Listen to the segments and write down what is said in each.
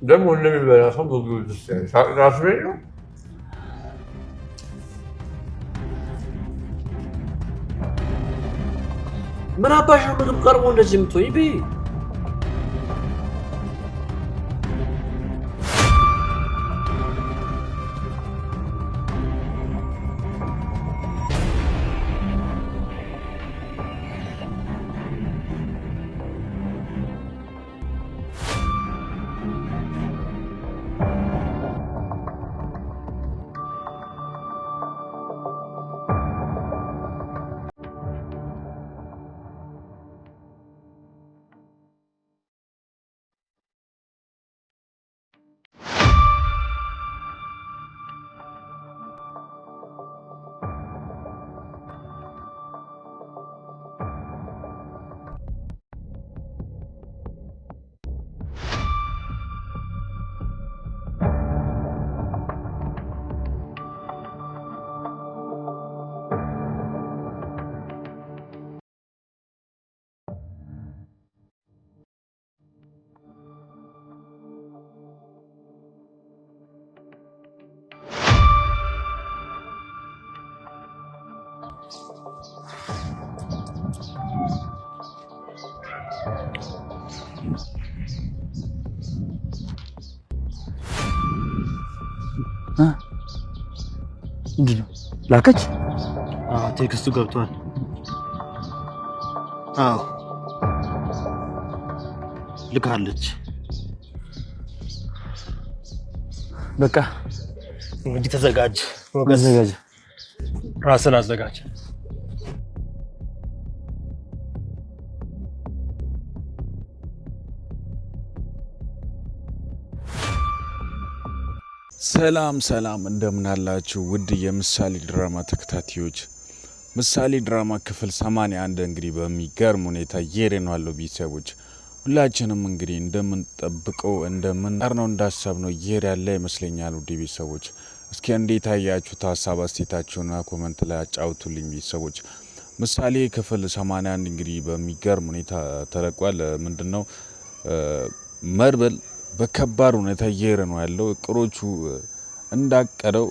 ደግሞ እንደሚበላ ሰው ምግብ ደስ ያለ ሳቅ ራሱ ነው። ምን አባሽ ነው ምግብ ቀርቦ እንደዚህ የምትሆኝ በይ? ምንድነው ላከች? ቴክስቱ ገብቷል። አዎ ልካለች። በቃ እንግዲህ ተዘጋጅ፣ ተዘጋጅ፣ ራስን አዘጋጅ። ሰላም እንደምን አላችሁ ውድ የምሳሌ ድራማ ተከታታዮች። ምሳሌ ድራማ ክፍል 81 እንግዲህ በሚገርም ሁኔታ እየሄድን ቤተሰቦች ሁላችንም እንግዲህ እንደምንጠብቀው እንደምንጠርነው እንዳሰብነው እየሄደ ያለ ይመስለኛል። ውድ ቤተሰቦች እስኪ እንዴት አያችሁት? ሀሳብ አስተያየታችሁን ኮሜንት ላይ አጫውቱልኝ ቤተሰቦች። ምሳሌ ክፍል 81 እንግዲህ በሚገርም ሁኔታ ተለቋል። ምንድነው መድብል በከባድ ሁኔታ እየሄደ ነው ያለው። እቅሮቹ እንዳቀደው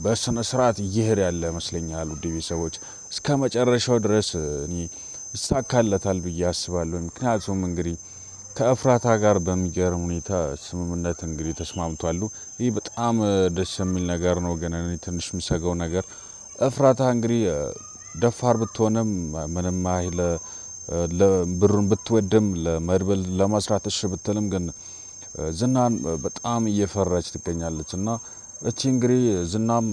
በስነ ስርዓት እየሄደ ያለ ይመስለኛል። ውድ ቤተሰቦች እስከ መጨረሻው ድረስ እኔ ይሳካለታል ብዬ አስባለሁ። ምክንያቱም እንግዲህ ከእፍራታ ጋር በሚገርም ሁኔታ ስምምነት እንግዲህ ተስማምቷሉ። ይህ በጣም ደስ የሚል ነገር ነው። ግን እኔ ትንሽ የሚሰጋው ነገር እፍራታ እንግዲህ ደፋር ብትሆንም ምንም አይለ ለብሩን ብትወድም ለመድብል ለማስራት እሺ ብትልም ግን ዝናን በጣም እየፈራች ትገኛለች። እና እቺ እንግዲህ ዝናም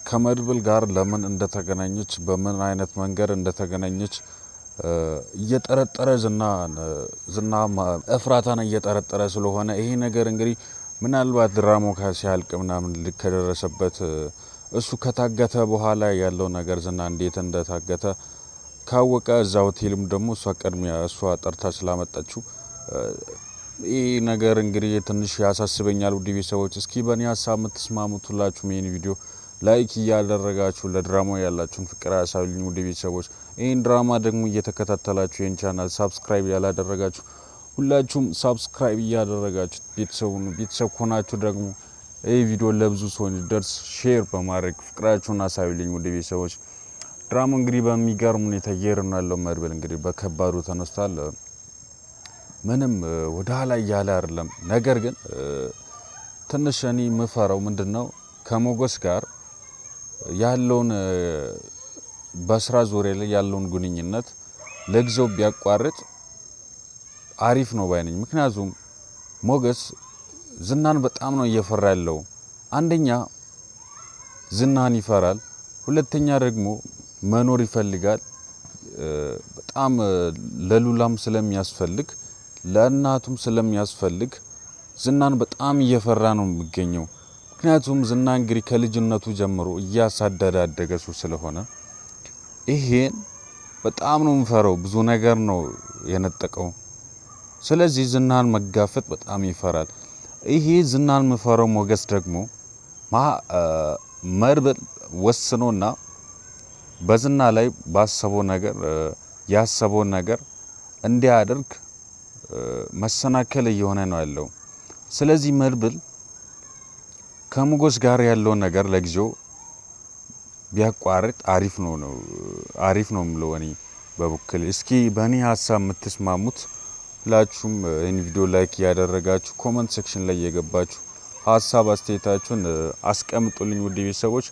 ከመድብል ጋር ለምን እንደተገናኘች በምን አይነት መንገድ እንደተገናኘች እየጠረጠረ ዝና እፍራታን እየጠረጠረ ስለሆነ ይሄ ነገር እንግዲህ ምናልባት ድራማው ሲያልቅ ምናምን ከደረሰበት እሱ ከታገተ በኋላ ያለው ነገር ዝና እንዴት እንደታገተ ካወቀ እዛ ሆቴልም ደግሞ እሷ ቀድሚያ እሷ ጠርታ ስላመጣችው ይህ ነገር እንግዲህ ትንሽ ያሳስበኛል። ውድ ቤተሰቦች እስኪ በእኔ ሀሳብ የምትስማሙት ሁላችሁም ይህን ቪዲዮ ላይክ እያደረጋችሁ ለድራማው ያላችሁን ፍቅር ያሳዩልኝ። ውድ ቤተሰቦች ይህን ድራማ ደግሞ እየተከታተላችሁ ይህን ቻናል ሳብስክራይብ ያላደረጋችሁ ሁላችሁም ሳብስክራይብ እያደረጋችሁ ቤተሰብ ሆናችሁ ደግሞ ይህ ቪዲዮ ለብዙ ሰው እንዲደርስ ሼር በማድረግ ፍቅራችሁን አሳዩልኝ። ውድ ቤተሰቦች ድራማው እንግዲህ በሚገርም ሁኔታ እየሄደ ነው ያለው። መድብል እንግዲህ በከባዱ ተነስቷል። ምንም ወደ ኋላ እያለ አይደለም። ነገር ግን ትንሽ እኔ የምፈራው ምንድነው ከሞገስ ጋር ያለውን በስራ ዙሪያ ላይ ያለውን ግንኙነት ለጊዜው ቢያቋርጥ አሪፍ ነው ባይነኝ። ምክንያቱም ሞገስ ዝናን በጣም ነው እየፈራ ያለው። አንደኛ ዝናን ይፈራል፣ ሁለተኛ ደግሞ መኖር ይፈልጋል። በጣም ለሉላም ስለሚያስፈልግ ለእናቱም ስለሚያስፈልግ ዝናን በጣም እየፈራ ነው የሚገኘው። ምክንያቱም ዝና እንግዲህ ከልጅነቱ ጀምሮ እያሳደደ ያደገ ሰው ስለሆነ ይሄን በጣም ነው የምፈራው። ብዙ ነገር ነው የነጠቀው። ስለዚህ ዝናን መጋፈጥ በጣም ይፈራል። ይሄ ዝናን የምፈራው ሞገስ ደግሞ መድብል ወስኖና በዝና ላይ ባሰበው ነገር ያሰበው ነገር እንዲያደርግ መሰናከል እየሆነ ነው ያለው። ስለዚህ መድብል ከሞገስ ጋር ያለው ነገር ለጊዜው ቢያቋርጥ አሪፍ ነው ምለው እኔ በበኩሌ። እስኪ በእኔ ሀሳብ የምትስማሙት ሁላችሁም ይህን ቪዲዮ ላይክ ያደረጋችሁ ኮሜንት ሴክሽን ላይ የገባችሁ ሀሳብ አስተያየታችሁን አስቀምጡልኝ ውድ ቤተሰቦች።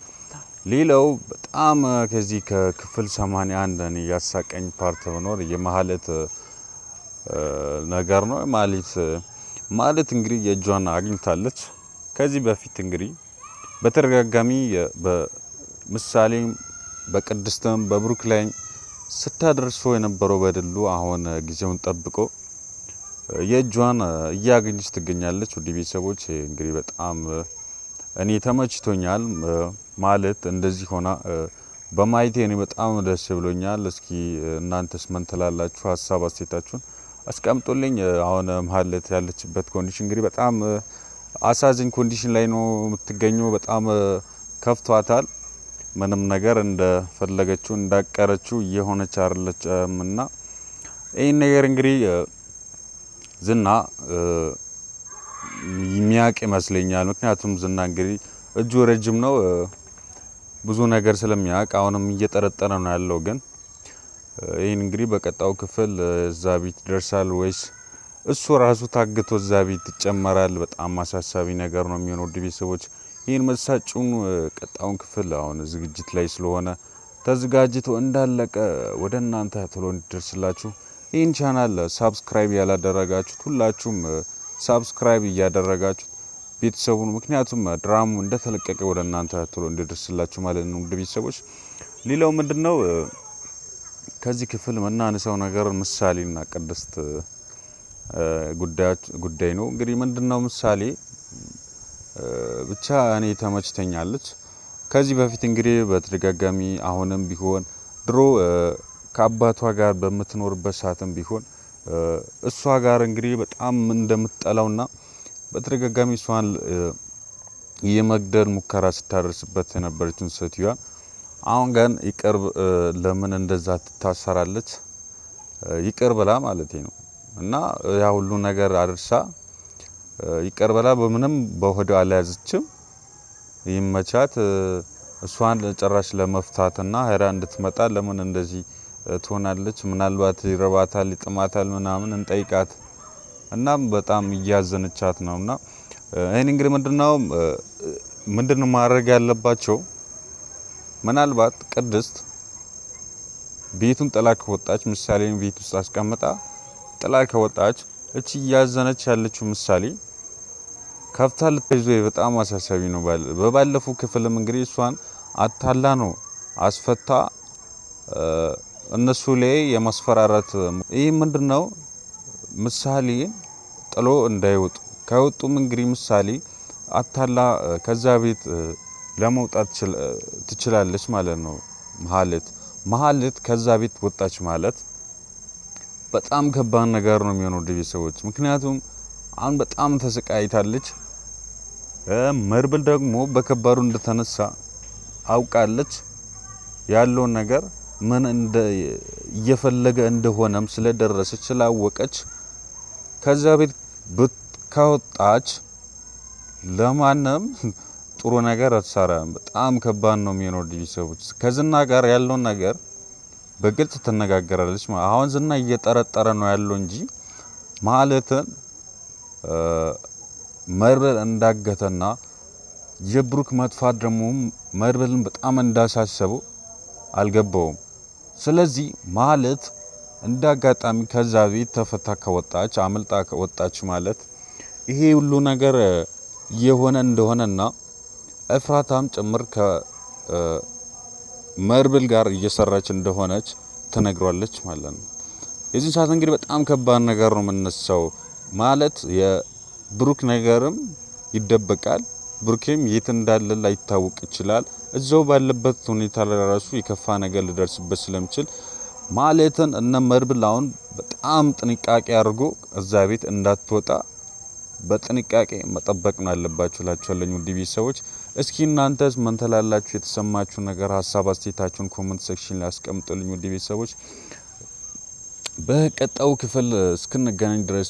ሌላው በጣም ከዚህ ከክፍል 81 እኔ ያሳቀኝ ፓርት ቢኖር የማህሌት ነገር ነው። ማለት እንግዲህ የእጇን አግኝታለች። ከዚህ በፊት እንግዲህ በተደጋጋሚ በምሳሌ በቅድስትም በብሩክ ላይ ስታደርሶ የነበረው በደሉ አሁን ጊዜውን ጠብቆ የእጇን እያገኘች ትገኛለች። ውድ ቤተሰቦች እንግዲህ በጣም እኔ ተመችቶኛል። ማለት እንደዚህ ሆና በማየቴ እኔ በጣም ደስ ብሎኛል። እስኪ እናንተስ ምን ትላላችሁ? ሀሳብ አስተያየታችሁን አስቀምጡልኝ። አሁን ማህሌት ያለችበት ኮንዲሽን እንግዲህ በጣም አሳዝኝ ኮንዲሽን ላይ ነው የምትገኘው። በጣም ከፍቷታል። ምንም ነገር እንደፈለገችው እንዳቀረችው እየሆነች አይደለችምና ይሄን ነገር እንግዲህ ዝና የሚያቅ ይመስለኛል። ምክንያቱም ዝና እንግዲህ እጁ ረጅም ነው፣ ብዙ ነገር ስለሚያቅ አሁንም እየጠረጠረ ነው ያለው። ግን ይሄን እንግዲህ በቀጣው ክፍል እዛ ቤት ይደርሳል ወይስ እሱ ራሱ ታግቶ እዛ ቤት ይጨመራል? በጣም አሳሳቢ ነገር ነው የሚሆነው። ውድ ቤተሰቦች ይህን መሳጩን ቀጣውን ክፍል አሁን ዝግጅት ላይ ስለሆነ ተዘጋጅቶ እንዳለቀ ወደ እናንተ ቶሎ እንዲደርስላችሁ ይህን ቻናል ሳብስክራይብ ያላደረጋችሁት ሁላችሁም ሳብስክራይብ እያደረጋችሁ ቤተሰቡን፣ ምክንያቱም ድራሙ እንደተለቀቀ ወደ እናንተ ቶሎ እንዲደርስላችሁ ማለት ነው። ውድ ቤተሰቦች ሌላው ምንድነው ከዚህ ክፍል መናነሳው ነገር ምሳሌና ቅድስት ጉዳይ ነው። እንግዲህ ምንድነው ምሳሌ ብቻ እኔ ተመችተኛለች። ከዚህ በፊት እንግዲህ በተደጋጋሚ አሁንም ቢሆን ድሮ ከአባቷ ጋር በምትኖርበት ሰዓትም ቢሆን እሷ ጋር እንግዲህ በጣም እንደምትጠላውና በተደጋጋሚ እሷን የመግደል ሙከራ ስታደርስበት የነበረችን ሴትዮዋ አሁን ግን ይቅርብ ለምን እንደዛ ትታሰራለች? ይቅር ብላ ማለት ነው። እና ያ ሁሉ ነገር አድርሳ ይቅር ብላ በምንም በሆዷ አልያዘችም። ይመቻት። እሷን ጭራሽ ለመፍታትና ሄራ እንድትመጣ ለምን እንደዚህ ትሆናለች? ምናልባት ይረባታል፣ ይጥማታል ምናምን እንጠይቃት። እናም በጣም እያዘነቻት ነውና ይሄን እንግዲህ ምንድነው ማድረግ ያለባቸው? ምናልባት ቅድስት ቤቱን ጥላ ከወጣች፣ ምሳሌን ቤት ውስጥ አስቀምጣ ጥላ ከወጣች፣ እቺ እያዘነች ያለችው ምሳሌ ከፍታ ልትይዞ በጣም አሳሳቢ ነው። በባለፈው ክፍልም እንግዲህ እሷን አታላ ነው አስፈታ እነሱ ላይ የማስፈራራት ይሄ ምንድነው ምሳሌ ጥሎ እንዳይወጡ ከወጡም እንግዲህ ምሳሌ አታላ ከዛ ቤት ለመውጣት ትችላለች ማለት ነው። ማህሌት ከዛ ቤት ወጣች ማለት በጣም ከባድ ነገር ነው የሚሆነው ውድ ቤተሰቦች። ምክንያቱም አሁን በጣም ተሰቃይታለች። መድብል ደግሞ በከባዱ እንደተነሳ አውቃለች። ያለው ነገር ምን እየፈለገ እንደሆነም ስለደረሰች ስላወቀች ከዛ ቤት ካወጣች ለማንም ጥሩ ነገር አትሰራም። በጣም ከባድ ነው የሚሆነው ውድ ቤተሰቦች። ከዝና ጋር ያለው ነገር በግልጽ ትነጋገራለች። አሁን ዝና እየጠረጠረ ነው ያለው እንጂ ማለትን መድብል እንዳገተና የብሩክ መጥፋት ደግሞ መድብልን በጣም እንዳሳሰበው አልገባውም። ስለዚህ ማለት እንዳጋጣሚ ከዛ ቤት ተፈታ ከወጣች አመልጣ ከወጣች ማለት ይሄ ሁሉ ነገር የሆነ እንደሆነና እፍራታም ጭምር ከመድብል ጋር እየሰራች እንደሆነች ትነግሯለች ማለት ነው። የዚህ ሰዓት እንግዲህ በጣም ከባድ ነገር ነው የምነሳው ማለት የብሩክ ነገርም ይደበቃል። ብሩክም የት እንዳለ ላይታወቅ ይችላል። እዛው ባለበት ሁኔታ ለራሱ የከፋ ነገር ሊደርስበት ስለሚችል ማለትን እነ መድብል አሁን በጣም ጥንቃቄ አድርጎ እዛ ቤት እንዳትወጣ በጥንቃቄ መጠበቅ ነው ያለባችሁ እላችኋለሁ ውድ ቤተሰቦች። እስኪ እናንተስ ምን ትላላችሁ? የተሰማችሁ ነገር ሀሳብ አስተያየታችሁን ኮሜንት ሴክሽን ላይ አስቀምጡልኝ ውድ ቤተሰቦች። በቀጣው ክፍል እስክንገናኝ ድረስ